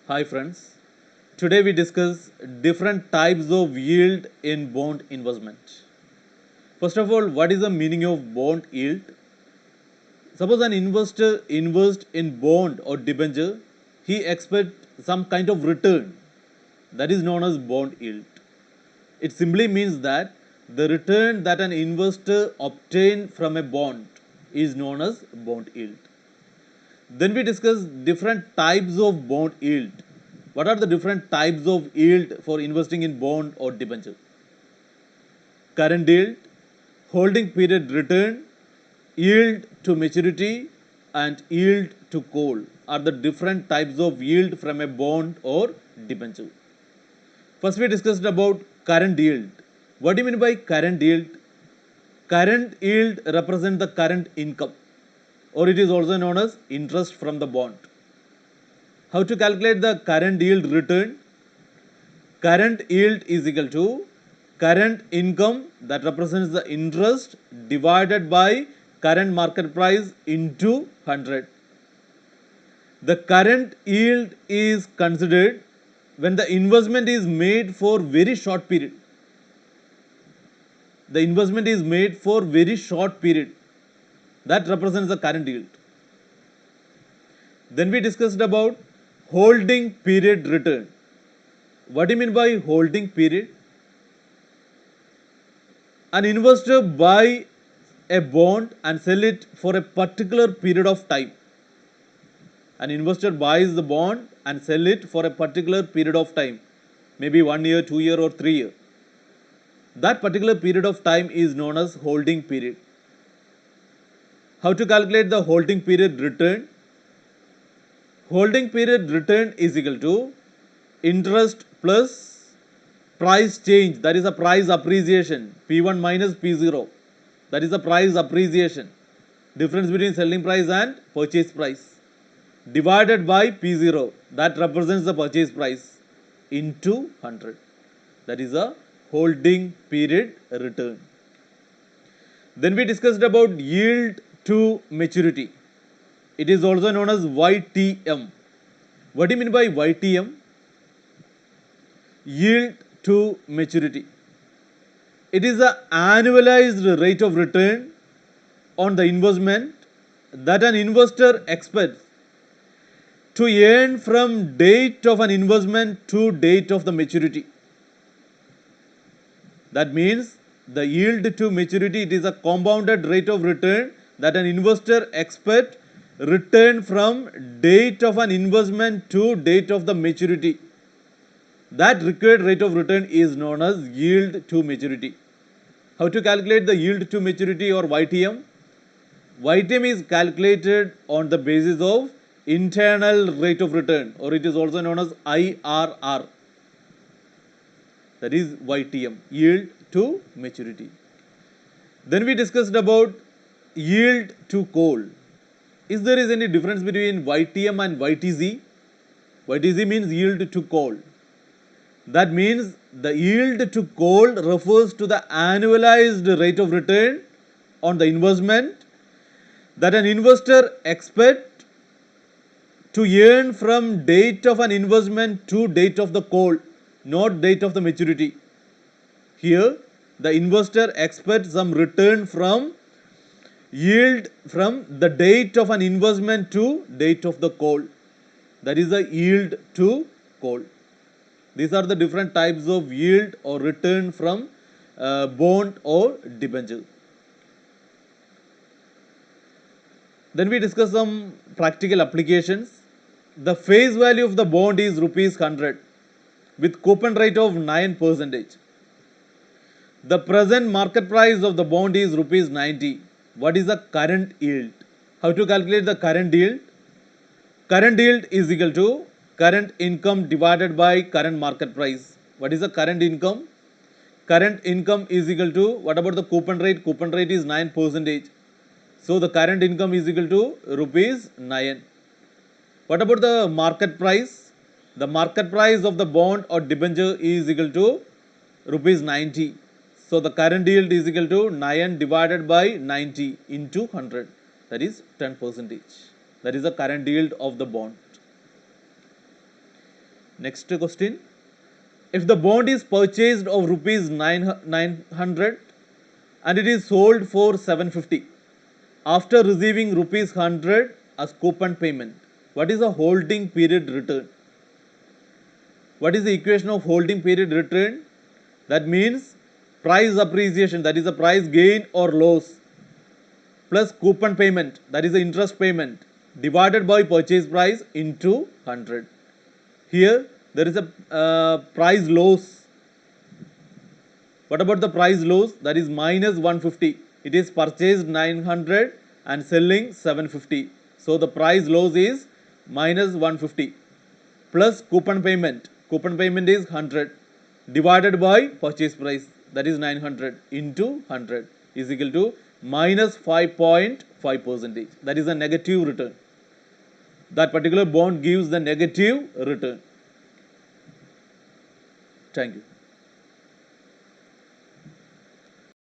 Hi friends. Today we discuss different types of yield in bond investment. First of all, what is the meaning of bond yield? Suppose an investor invests in bond or debenture, he expects some kind of return that is known as bond yield. It simply means that the return that an investor obtains from a bond is known as bond yield. Then we discuss different types of bond yield. What are the different types of yield for investing in bond or debenture? Current yield, holding period return, yield to maturity, and yield to call are the different types of yield from a bond or debenture. First, we discussed about current yield. What do you mean by current yield? Current yield represents the current income, or it is also known as interest from the bond. How to calculate the current yield return? Current yield is equal to current income, that represents the interest, divided by current market price into 100. The current yield is considered when the investment is made for very short period. The investment is made for very short period. That represents the current yield. Then we discussed about holding period return. What do you mean by holding period? An investor buy a bond and sell it for a particular period of time. An investor buys the bond and sell it for a particular period of time, maybe 1 year, 2 year, or 3 year. That particular period of time is known as holding period. How to calculate the holding period return? Holding period return is equal to interest plus price change, that is a price appreciation, P1 minus P0, that is the price appreciation, difference between selling price and purchase price, divided by P0, that represents the purchase price, into 100. That is a holding period return. Then we discussed about yield to maturity. It is also known as YTM. What do you mean by YTM? Yield to maturity. It is the annualized rate of return on the investment that an investor expects to earn from date of an investment to date of the maturity. That means the yield to maturity, it is a compounded rate of return that an investor expects return from date of an investment to date of the maturity. That required rate of return is known as yield to maturity. How to calculate the yield to maturity or YTM? YTM is calculated on the basis of internal rate of return, or it is also known as IRR. That is YTM, yield to maturity. Then we discussed about yield to call. Is there is any difference between YTM and YTZ? YTZ means yield to call. That means the yield to call refers to the annualized rate of return on the investment that an investor expects to earn from date of an investment to date of the call, not date of the maturity. Here, the investor expects some return from yield from the date of an investment to date of the call. That is the yield to call. These are the different types of yield or return from bond or debenture. Then we discuss some practical applications. The face value of the bond is rupees 100 with coupon rate of 9%. The present market price of the bond is rupees 90. What is the current yield? How to calculate the current yield? Current yield is equal to current income divided by current market price. What is the current income? Current income is equal to, what about the coupon rate? Coupon rate is 9%. So the current income is equal to rupees 9. What about the market price? The market price of the bond or debenture is equal to rupees 90. So the current yield is equal to 9 divided by 90 into 100. That is 10%. That is the current yield of the bond. Next question. If the bond is purchased of rupees 900 and it is sold for 750 after receiving rupees 100 as coupon payment, what is the holding period return? What is the equation of holding period return? That means price appreciation, that is the price gain or loss, plus coupon payment, that is the interest payment, divided by purchase price into 100. Here there is a price loss. What about the price loss? That is minus 150. It is purchased 900 and selling 750. So the price loss is minus 150 plus coupon payment. Coupon payment is 100 divided by purchase price, that is 900 into 100 is equal to minus 5.5%. That is a negative return. That particular bond gives the negative return. Thank you.